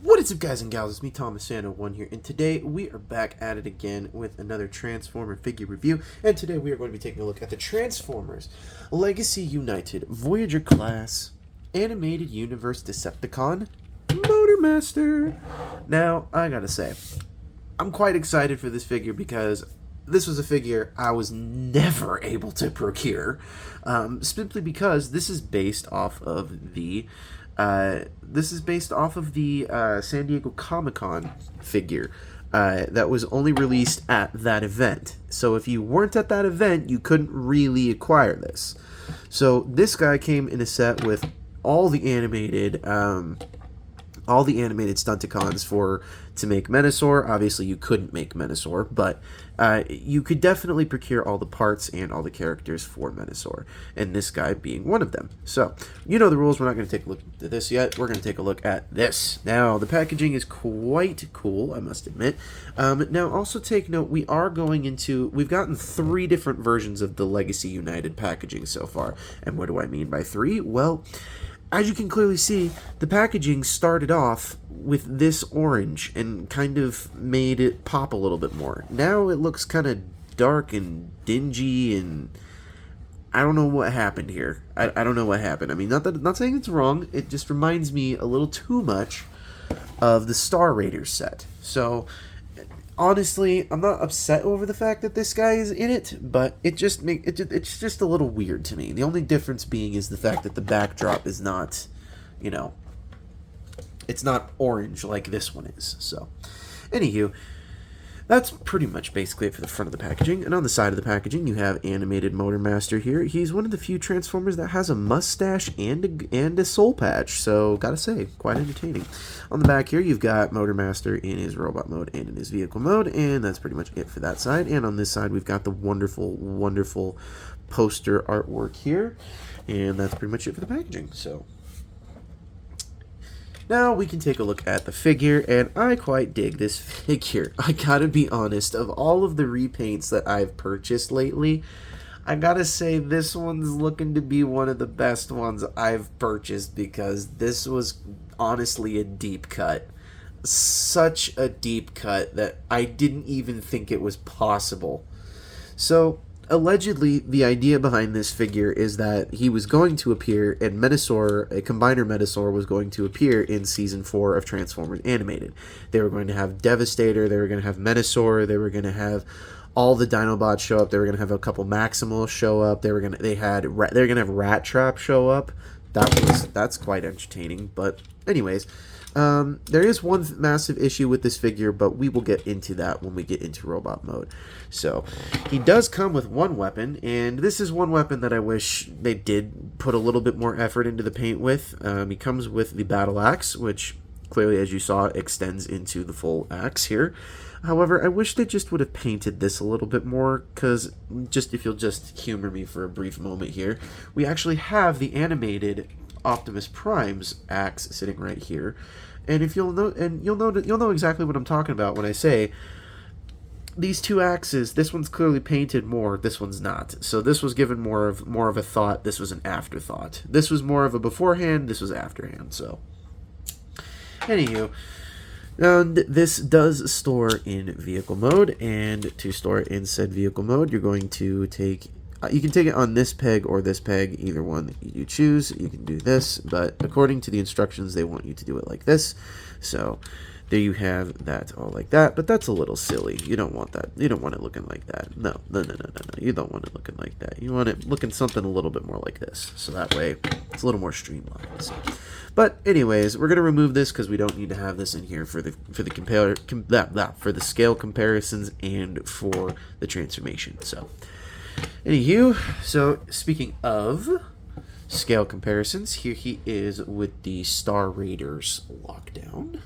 What is up, guys and gals? It's me, Thomasano1 here, and today we are back at it again with another Transformer figure review. And today we are going to be taking a look at the Transformers Legacy United Voyager class animated universe Decepticon Motormaster. Now, I gotta say, I'm quite excited for this figure because this was a figure I was never able to procure, simply because this is based off of the San Diego Comic-Con figure that was only released at that event. So if you weren't at that event, you couldn't really acquire this. So this guy came in a set with all the animated Stunticons to make Menasor. Obviously, you couldn't make Menasor, but you could definitely procure all the parts and all the characters for Menasor, and this guy being one of them. So, you know the rules. We're not going to take a look at this yet. We're going to take a look at this. Now, the packaging is quite cool, I must admit. Now, also take note, we've gotten 3 different versions of the Legacy United packaging so far. And what do I mean by 3? Well, as you can clearly see, the packaging started off with this orange and kind of made it pop a little bit more. Now it looks kind of dark and dingy, and I don't know what happened here. I don't know what happened. I mean, not saying it's wrong. It just reminds me a little too much of the Star Raiders set. So, honestly, I'm not upset over the fact that this guy is in it, but it's just a little weird to me. The only difference being is the fact that the backdrop is not, it's not orange like this one is. So, anywho, that's pretty much basically it for the front of the packaging. And on the side of the packaging, you have animated Motormaster here. He's one of the few Transformers that has a mustache and a soul patch, so gotta say, quite entertaining. On the back here, you've got Motormaster in his robot mode and in his vehicle mode, and that's pretty much it for that side. And on this side, we've got the wonderful, wonderful poster artwork here, and that's pretty much it for the packaging. So now we can take a look at the figure, and I quite dig this figure. I gotta be honest, of all of the repaints that I've purchased lately, I gotta say this one's looking to be one of the best ones I've purchased, because this was honestly a deep cut. Such a deep cut that I didn't even think it was possible. So, allegedly, the idea behind this figure is that he was going to appear, and Menasor, a combiner Menasor, was going to appear in Season 4 of Transformers Animated. They were going to have Devastator, they were going to have Menasor, they were going to have all the Dinobots show up, they were going to have a couple Maximals show up, they were going to have Rat Trap show up. That's quite entertaining, but anyways, there is one massive issue with this figure, but we will get into that when we get into robot mode. So, he does come with one weapon, and this is one weapon that I wish they did put a little bit more effort into the paint with. He comes with the battle axe, which clearly, as you saw, extends into the full axe here. However, I wish they just would have painted this a little bit more, because if you'll just humor me for a brief moment here, we actually have the animated Optimus Prime's axe sitting right here. And you'll know exactly what I'm talking about when I say these two axes. This one's clearly painted more. This one's not. So this was given more of a thought. This was an afterthought. This was more of a beforehand. This was afterhand. So, anywho, and this does store in vehicle mode, and to store it in said vehicle mode, you're going to take. You can take it on this peg or this peg, either one that you choose. You can do this, but according to the instructions, they want you to do it like this. So there you have that all like that, but that's a little silly. You don't want that. You don't want it looking like that. No. You don't want it looking like that. You want it looking something a little bit more like this. So that way, it's a little more streamlined. So. But anyways, we're gonna remove this because we don't need to have this in here for the scale comparisons and for the transformation. So. Anywho, so speaking of scale comparisons, here he is with the Star Raiders lockdown.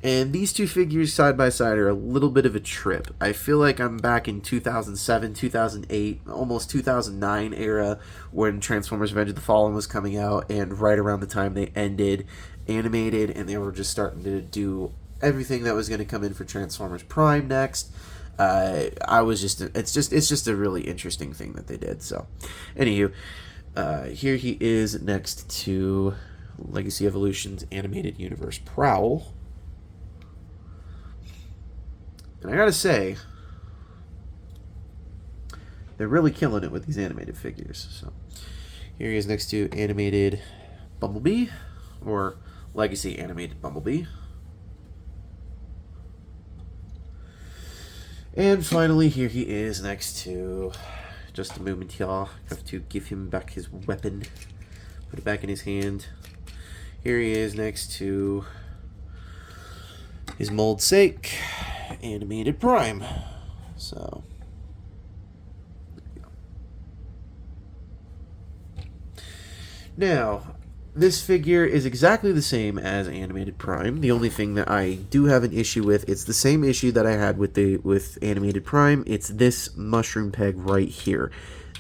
And these two figures side by side are a little bit of a trip. I feel like I'm back in 2007, 2008, almost 2009 era when Transformers Revenge of the Fallen was coming out, and right around the time they ended animated and they were just starting to do everything that was going to come in for Transformers Prime next. It's just a really interesting thing that they did. So, anywho, here he is next to Legacy Evolutions Animated Universe Prowl. And I gotta say, they're really killing it with these animated figures. So here he is next to animated Bumblebee, or Legacy Animated Bumblebee. And finally, here he is next to, just a moment, y'all. Have to give him back his weapon. Put it back in his hand. Here he is next to his mold sake, Animated Prime. So, now, this figure is exactly the same as Animated Prime. The only thing that I do have an issue with, it's the same issue that I had with Animated Prime. It's this mushroom peg right here.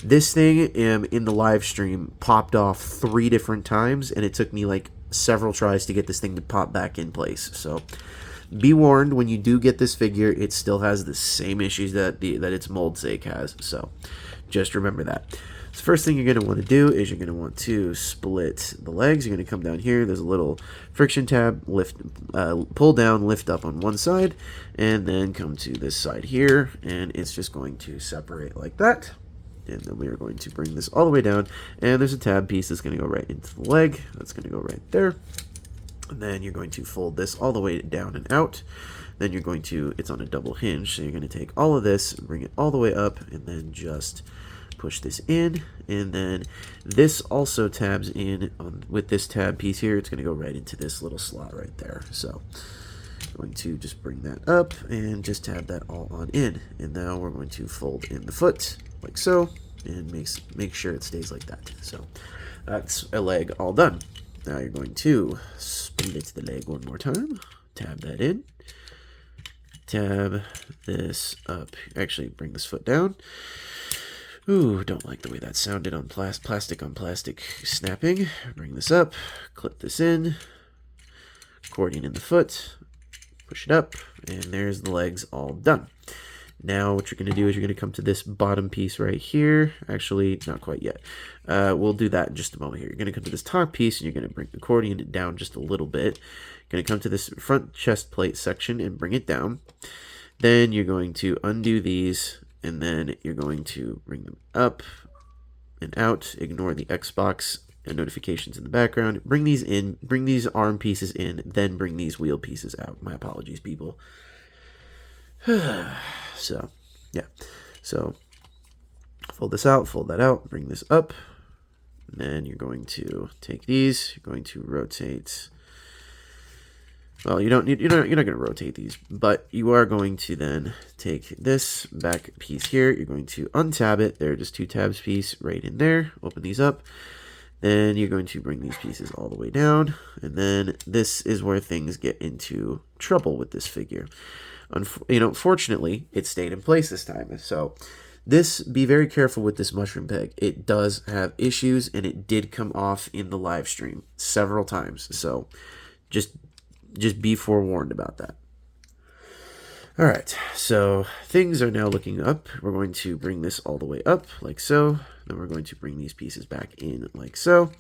This thing in the live stream popped off 3 different times, and it took me like several tries to get this thing to pop back in place. So be warned, when you do get this figure, it still has the same issues that its mold sake has. So just remember that. So first thing you're going to want to do is you're going to want to split the legs. You're going to come down here. There's a little friction tab, pull down, lift up on one side, and then come to this side here, and it's just going to separate like that. And then we are going to bring this all the way down, and there's a tab piece that's going to go right into the leg. That's going to go right there. And then you're going to fold this all the way down and out. Then you're going to, it's on a double hinge, so you're going to take all of this, bring it all the way up, and then just push this in. And then this also tabs in with this tab piece here. It's going to go right into this little slot right there. So I'm going to just bring that up and just tab that all on in. And now we're going to fold in the foot like so, and make sure it stays like that. So that's a leg all done. Now you're going to split the leg one more time, tab that in, tab this up, actually bring this foot down. Ooh, don't like the way that sounded on plastic on plastic snapping. Bring this up, clip this in, accordion in the foot, push it up, and there's the legs all done. Now what you're going to do is you're going to come to this bottom piece right here. Actually, not quite yet. We'll do that in just a moment here. You're going to come to this top piece, and you're going to bring the accordion down just a little bit. You're going to come to this front chest plate section and bring it down. Then you're going to undo these, and then you're going to bring them up and out. Ignore the Xbox and notifications in the background. Bring these in, bring these arm pieces in, then bring these wheel pieces out. My apologies, people. So, yeah. So, fold this out, fold that out, bring this up. And then you're going to take these, you're going to rotate. Well, you're not going to rotate these, but you are going to then take this back piece here. You're going to untab it. There are just 2 tabs piece right in there. Open these up. Then you're going to bring these pieces all the way down. And then this is where things get into trouble with this figure. Fortunately, it stayed in place this time. So be very careful with this mushroom peg. It does have issues, and it did come off in the live stream several times. So just be forewarned about that. All right, so things are now looking up. We're going to bring this all the way up like so. Then we're going to bring these pieces back in like so.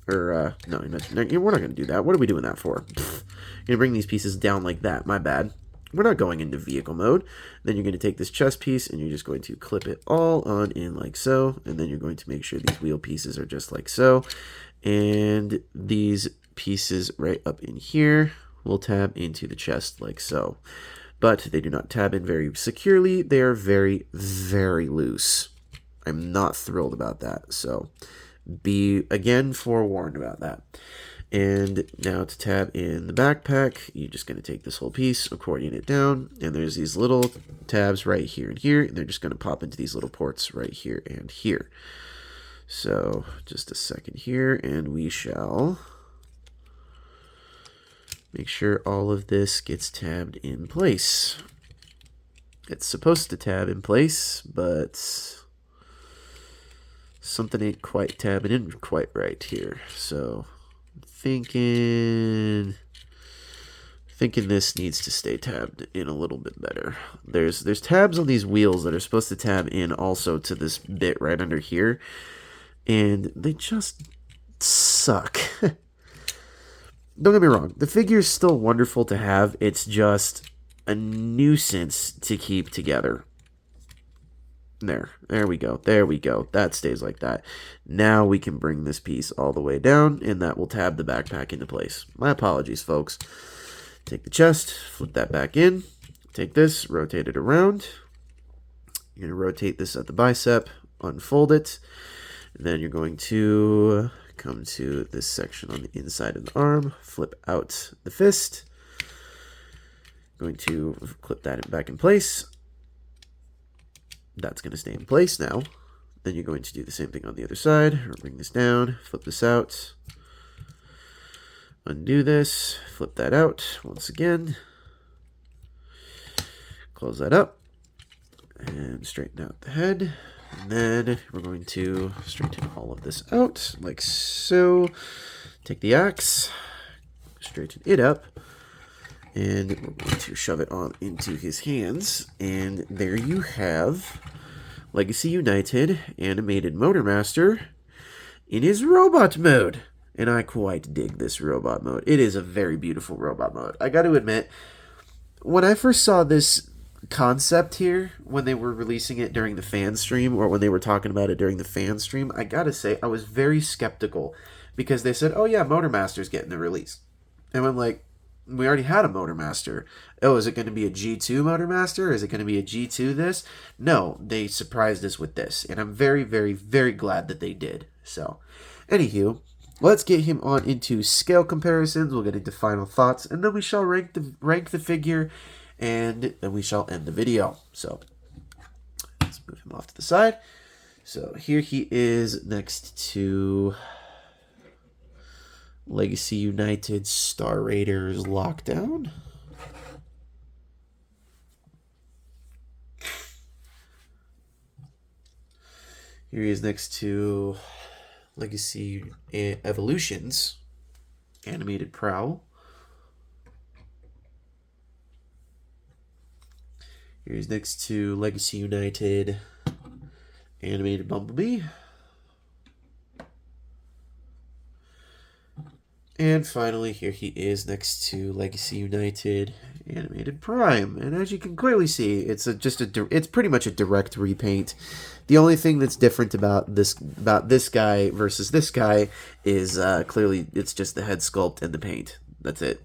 Or, no, we're not going to do that. What are we doing that for? You're going to bring these pieces down like that. My bad. We're not going into vehicle mode. Then you're going to take this chest piece, and you're just going to clip it all on in like so. And then you're going to make sure these wheel pieces are just like so. And these pieces right up in here will tab into the chest like so. But they do not tab in very securely. They are very, very loose. I'm not thrilled about that. So be, again, forewarned about that. And now to tab in the backpack, you're just going to take this whole piece, accordion it down, and there's these little tabs right here and here, and they're just going to pop into these little ports right here and here. So just a second here, and we shall make sure all of this gets tabbed in place. It's supposed to tab in place, but something ain't quite tabbing in quite right here. So thinking this needs to stay tabbed in a little bit better. There's tabs on these wheels that are supposed to tab in also to this bit right under here, and they just suck. don't get me wrong, the figure is still wonderful to have. It's just a nuisance to keep together. There we go. There we go. That stays like that. Now we can bring this piece all the way down, and that will tab the backpack into place. My apologies, folks. Take the chest, flip that back in. Take this, rotate it around. You're going to rotate this at the bicep, unfold it. And then you're going to come to this section on the inside of the arm, flip out the fist. Going to clip that back in place. That's going to stay in place now. Then you're going to do the same thing on the other side. Bring this down, flip this out. Undo this, flip that out once again. Close that up. And straighten out the head. And then we're going to straighten all of this out, like so. Take the axe, straighten it up. And we're going to shove it on into his hands. And there you have Legacy United animated Motormaster in his robot mode. And I quite dig this robot mode. It is a very beautiful robot mode. I got to admit, when I first saw this concept here, when they were releasing it during the fan stream, or when they were talking about it during the fan stream, I got to say, I was very skeptical. Because they said, oh yeah, Motormaster's getting the release. And I'm like, we already had a Motormaster. Oh, is it going to be a G2 Motormaster? Is it going to be a G2 this? No, they surprised us with this. And I'm very, very, very glad that they did. So, anywho, let's get him on into scale comparisons. We'll get into final thoughts. And then we shall rank the figure. And then we shall end the video. So, let's move him off to the side. So, here he is next to Legacy United Star Raiders Lockdown. Here he is next to Legacy Evolutions Animated Prowl. Here he's next to Legacy United Animated Bumblebee. And finally, here he is next to Legacy United Animated Prime. And as you can clearly see, it's it's pretty much a direct repaint. The only thing that's different about this guy versus this guy is clearly it's just the head sculpt and the paint. That's it.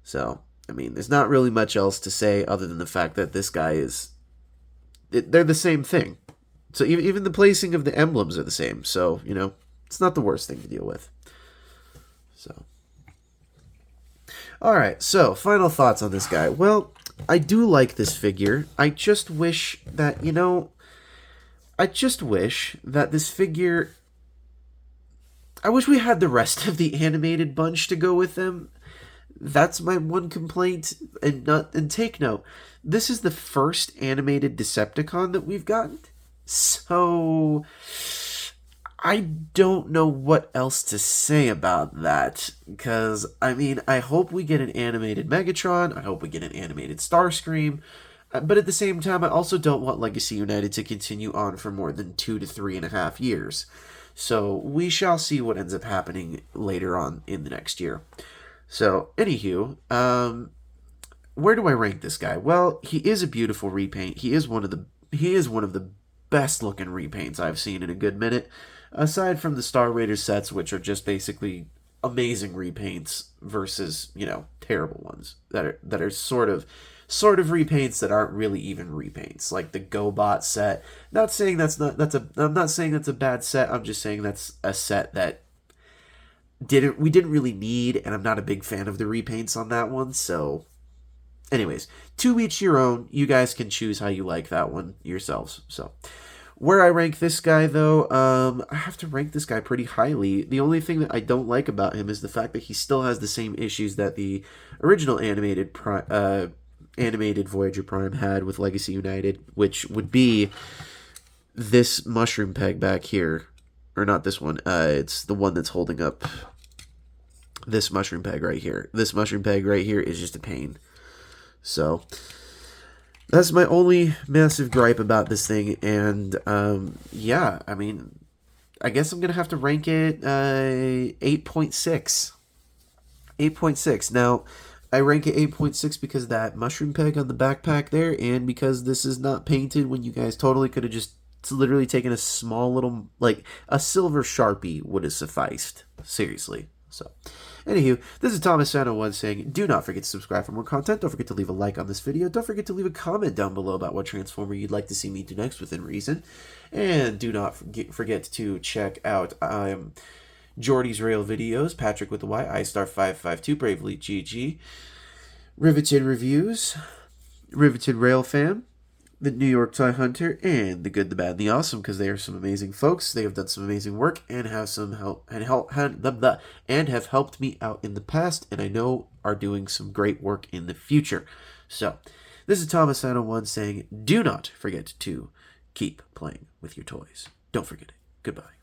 So, I mean, there's not really much else to say other than the fact that this guy is... they're the same thing. So even the placing of the emblems are the same. So, you know, it's not the worst thing to deal with. So, all right, so final thoughts on this guy. Well, I do like this figure. I just wish that, you know, this figure, I wish we had the rest of the animated bunch to go with them. That's my one complaint. And take note, this is the first animated Decepticon that we've gotten. So I don't know what else to say about that, because, I mean, I hope we get an animated Megatron, I hope we get an animated Starscream, but at the same time, I also don't want Legacy United to continue on for more than 2 to 3.5 years. So, we shall see what ends up happening later on in the next year. So, anywho, where do I rank this guy? Well, he is a beautiful repaint. He is one of the best looking repaints I've seen in a good minute. Aside from the Star Raiders sets, which are just basically amazing repaints versus, you know, terrible ones that are sort of repaints that aren't really even repaints, like the GoBot set. I'm not saying that's a bad set. I'm just saying that's a set that we didn't really need, and I'm not a big fan of the repaints on that one. So, anyways, to each your own. You guys can choose how you like that one yourselves. So, where I rank this guy, though, I have to rank this guy pretty highly. The only thing that I don't like about him is the fact that he still has the same issues that the original animated Voyager Prime had with Legacy United, which would be this mushroom peg back here. Or not this one. It's the one that's holding up this mushroom peg right here. This mushroom peg right here is just a pain. So that's my only massive gripe about this thing, and yeah, I mean, I guess I'm going to have to rank it 8.6. 8.6. Now, I rank it 8.6 because of that mushroom peg on the backpack there, and because this is not painted when you guys totally could have just literally taken a small little, like, a silver Sharpie would have sufficed. Seriously. So, anywho, this is Thomas Fan 01 saying, do not forget to subscribe for more content. Don't forget to leave a like on this video. Don't forget to leave a comment down below about what Transformer you'd like to see me do next within reason. And do not forget to check out Jordy's Rail videos, Patrick with the Y, iStar552, Bravely GG, Riveted Reviews, Riveted Rail Fan, the New York Toy Hunter, and the Good, the Bad, and the Awesome, because they are some amazing folks. They have done some amazing work and have some and have helped me out in the past, and I know are doing some great work in the future. So, this is Thomas 901 saying, do not forget to keep playing with your toys. Don't forget it. Goodbye.